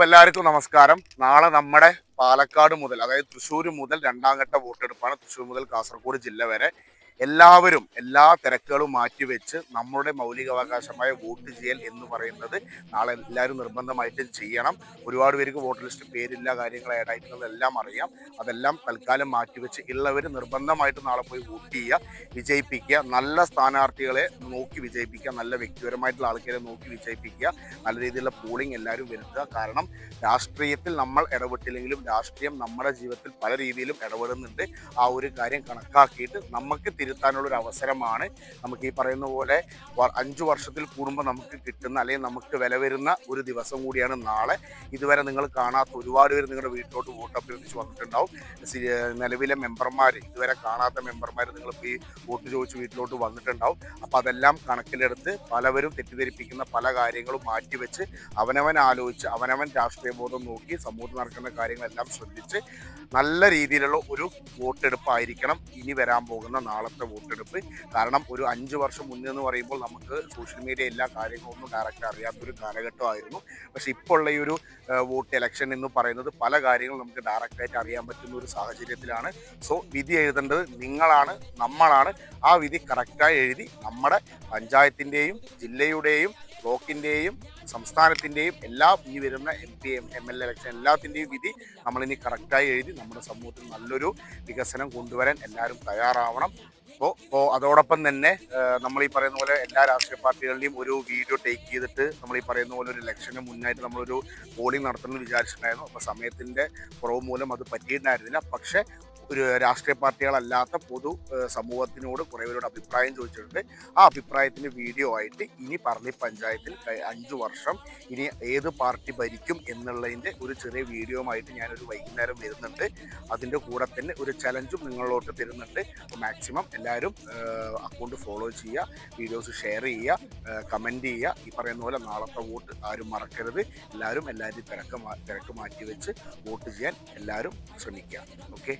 എല്ലാവർക്കും നമസ്കാരം. നാളെ നമ്മുടെ പാലക്കാട് മുതൽ, അതായത് തൃശ്ശൂർ മുതൽ രണ്ടാം ഘട്ട വോട്ടെടുപ്പാണ്. തൃശ്ശൂർ മുതൽ കാസർഗോഡ് ജില്ല വരെ എല്ലാവരും എല്ലാ തിരക്കുകളും മാറ്റിവെച്ച് നമ്മുടെ മൗലികാവകാശമായ വോട്ട് ചെയ്യൽ എന്ന് പറയുന്നത് നാളെ എല്ലാവരും നിർബന്ധമായിട്ടും ചെയ്യണം. ഒരുപാട് പേർക്ക് വോട്ടർ ലിസ്റ്റ് പേരില്ല, കാര്യങ്ങൾ ആഡായിട്ടുള്ളത് എല്ലാം അറിയാം. അതെല്ലാം തൽക്കാലം മാറ്റിവെച്ച് ഉള്ളവർ നിർബന്ധമായിട്ട് നാളെ പോയി വോട്ട് ചെയ്യുക, വിജയിപ്പിക്കുക. നല്ല സ്ഥാനാർത്ഥികളെ നോക്കി വിജയിപ്പിക്കുക, നല്ല വ്യക്തിപരമായിട്ടുള്ള ആൾക്കാരെ നോക്കി വിജയിപ്പിക്കുക. നല്ല രീതിയിലുള്ള പോളിംഗ് എല്ലാവരും വരുത്തുക. കാരണം രാഷ്ട്രീയത്തിൽ നമ്മൾ ഇടപെട്ടില്ലെങ്കിലും രാഷ്ട്രീയം നമ്മുടെ ജീവിതത്തിൽ പല രീതിയിലും ഇടപെടുന്നുണ്ട്. ആ ഒരു കാര്യം കണക്കാക്കിയിട്ട് നമുക്ക് തിരുത്താനുള്ള ഒരു അവസരമാണ്. നമുക്ക് ഈ പറയുന്ന പോലെ 5 വർഷത്തിൽ കൂടുമ്പോൾ നമുക്ക് കിട്ടുന്ന, അല്ലെങ്കിൽ നമുക്ക് വില വരുന്ന ഒരു ദിവസം കൂടിയാണ് നാളെ. ഇതുവരെ നിങ്ങൾ കാണാത്ത ഒരുപാട് പേര് നിങ്ങളുടെ വീട്ടിലോട്ട് വോട്ട് അഭ്യർത്ഥിച്ച് വന്നിട്ടുണ്ടാവും. നിലവിലെ മെമ്പർമാർ, ഇതുവരെ കാണാത്ത മെമ്പർമാർ നിങ്ങളിപ്പോൾ ഈ വോട്ട് ചോദിച്ച് വീട്ടിലോട്ട് വന്നിട്ടുണ്ടാവും. അപ്പോൾ അതെല്ലാം കണക്കിലെടുത്ത് പലവരും തെറ്റിദ്ധരിപ്പിക്കുന്ന പല കാര്യങ്ങളും മാറ്റിവെച്ച് അവനവൻ ആലോചിച്ച് അവനവൻ രാഷ്ട്രീയ ബോധം നോക്കി സമൂഹത്തിൽ നടക്കുന്ന കാര്യങ്ങളെല്ലാം ശ്രദ്ധിച്ച് നല്ല രീതിയിലുള്ള ഒരു വോട്ടെടുപ്പായിരിക്കണം ഇനി വരാൻ പോകുന്ന നാളത്തെ വോട്ടെടുപ്പ്. കാരണം ഒരു 5 വർഷം മുന്നേ എന്ന് പറയുമ്പോൾ നമുക്ക് സോഷ്യൽ മീഡിയ എല്ലാ കാര്യങ്ങളൊന്നും ഡയറക്റ്റ് അറിയാത്തൊരു കാലഘട്ടമായിരുന്നു. പക്ഷേ ഇപ്പോൾ ഉള്ള ഈ ഒരു വോട്ട് ഇലക്ഷൻ എന്ന് പറയുന്നത് പല കാര്യങ്ങളും നമുക്ക് ഡയറക്റ്റായിട്ട് അറിയാൻ പറ്റുന്ന ഒരു സാഹചര്യത്തിലാണ്. സോ വിധി എഴുതേണ്ടത് നിങ്ങളാണ്, നമ്മളാണ്. ആ വിധി കറക്റ്റായി എഴുതി നമ്മുടെ പഞ്ചായത്തിൻ്റെയും ജില്ലയുടെയും ബ്ലോക്കിൻ്റെയും സംസ്ഥാനത്തിൻ്റെയും എല്ലാ ഇനി വരുന്ന MP MLA ഇലക്ഷൻ എല്ലാത്തിൻ്റെയും വിധി നമ്മളിനി കറക്റ്റായി എഴുതി നമ്മുടെ സമൂഹത്തിൽ നല്ലൊരു വികസനം കൊണ്ടുവരാൻ എല്ലാവരും തയ്യാറാവണം. അപ്പോൾ അതോടൊപ്പം തന്നെ നമ്മൾ ഈ പറയുന്ന പോലെ എല്ലാ രാഷ്ട്രീയ പാർട്ടികളുടെയും ഒരു വീഡിയോ ടേക്ക് ചെയ്തിട്ട് നമ്മൾ ഈ പറയുന്ന പോലെ ഒരു ഇലക്ഷന് മുന്നായിട്ട് നമ്മളൊരു പോളിംഗ് നടത്തണമെന്ന് വിചാരിച്ചിട്ടുണ്ടായിരുന്നു. അപ്പോൾ സമയത്തിൻ്റെ കുറവ് മൂലം അത് പറ്റിയിട്ടുണ്ടായിരുന്നില്ല. പക്ഷേ ഒരു രാഷ്ട്രീയ പാർട്ടികളല്ലാത്ത പൊതു സമൂഹത്തിനോട് കുറേ പേരോട് അഭിപ്രായം ചോദിച്ചിട്ടുണ്ട്. ആ അഭിപ്രായത്തിൻ്റെ വീഡിയോ ആയിട്ട് ഇനി പറളി പഞ്ചായത്തിൽ 5 വർഷം ഇനി ഏത് പാർട്ടി ഭരിക്കും എന്നുള്ളതിൻ്റെ ഒരു ചെറിയ വീഡിയോ ആയിട്ട് ഞാനൊരു വൈകുന്നേരം വരുന്നുണ്ട്. അതിൻ്റെ കൂടെ തന്നെ ഒരു ചലഞ്ചും നിങ്ങളോട്ട് തരുന്നുണ്ട്. അപ്പോൾ മാക്സിമം എല്ലാവരും അക്കൗണ്ട് ഫോളോ ചെയ്യുക, വീഡിയോസ് ഷെയർ ചെയ്യുക, കമൻറ്റ് ചെയ്യുക. ഈ പറയുന്ന പോലെ നാളത്തെ വോട്ട് ആരും മറക്കരുത്. എല്ലാവരും തിരക്ക് മാറ്റി വെച്ച് വോട്ട് ചെയ്യാൻ എല്ലാവരും ശ്രമിക്കുക. ഓക്കെ.